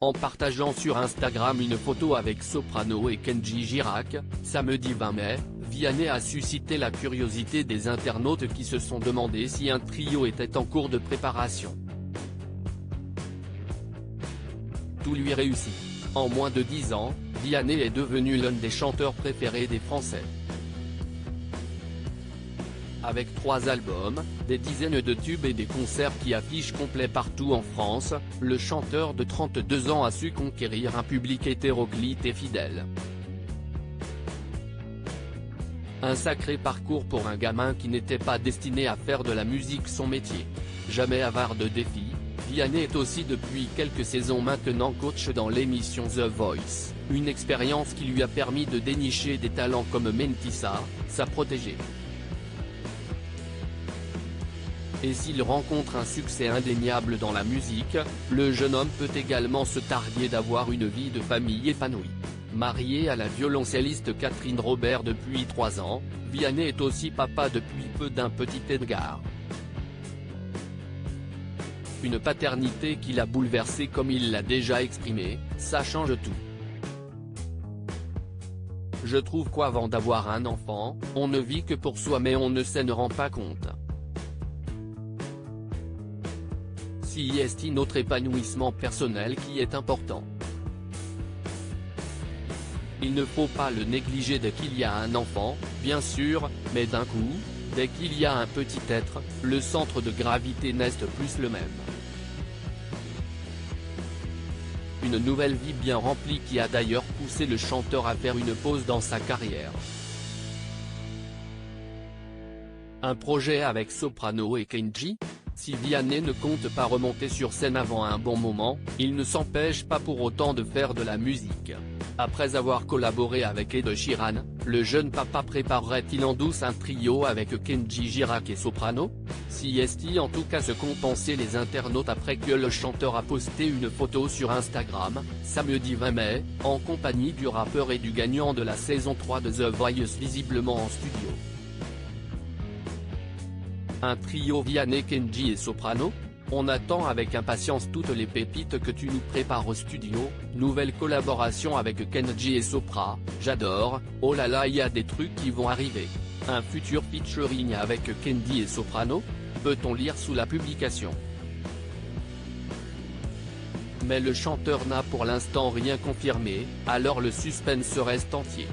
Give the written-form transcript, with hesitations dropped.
En partageant sur Instagram une photo avec Soprano et Kenji Girac, samedi 20 mai, Vianney a suscité la curiosité des internautes qui se sont demandé si un trio était en cours de préparation. Tout lui réussit. En moins de 10 ans, Vianney est devenu l'un des chanteurs préférés des Français. Avec 3 albums, des dizaines de tubes et des concerts qui affichent complet partout en France, le chanteur de 32 ans a su conquérir un public hétéroclite et fidèle. Un sacré parcours pour un gamin qui n'était pas destiné à faire de la musique son métier. Jamais avare de défis, Vianney est aussi depuis quelques saisons maintenant coach dans l'émission The Voice, une expérience qui lui a permis de dénicher des talents comme Mentissa, sa protégée. Et s'il rencontre un succès indéniable dans la musique, le jeune homme peut également se targuer d'avoir une vie de famille épanouie. Marié à la violoncelliste Catherine Robert depuis 3 ans, Vianney est aussi papa depuis peu d'un petit Edgar. Une paternité qui l'a bouleversé comme il l'a déjà exprimé, ça change tout. Je trouve qu'avant d'avoir un enfant, on ne vit que pour soi mais on ne s'en rend pas compte. C'est notre épanouissement personnel qui est important. Il ne faut pas le négliger dès qu'il y a un enfant, bien sûr, mais d'un coup, dès qu'il y a un petit être, le centre de gravité n'est plus le même. Une nouvelle vie bien remplie qui a d'ailleurs poussé le chanteur à faire une pause dans sa carrière. Un projet avec Soprano et Kenji ? Si Vianney ne compte pas remonter sur scène avant un bon moment, il ne s'empêche pas pour autant de faire de la musique. Après avoir collaboré avec Ed Sheeran, le jeune papa préparerait-il en douce un trio avec Kenji Girac et Soprano? Si en tout cas se qu'ont pensé les internautes après que le chanteur a posté une photo sur Instagram, samedi 20 mai, en compagnie du rappeur et du gagnant de la saison 3 de The Voice visiblement en studio. Un trio Vianney, Kenji et Soprano? On attend avec impatience toutes les pépites que tu nous prépares au studio. Nouvelle collaboration avec Kenji et Sopra, j'adore, oh là là, il y a des trucs qui vont arriver. Un futur featuring avec Kenji et Soprano? Peut-on lire sous la publication. Mais le chanteur n'a pour l'instant rien confirmé, alors le suspense reste entier.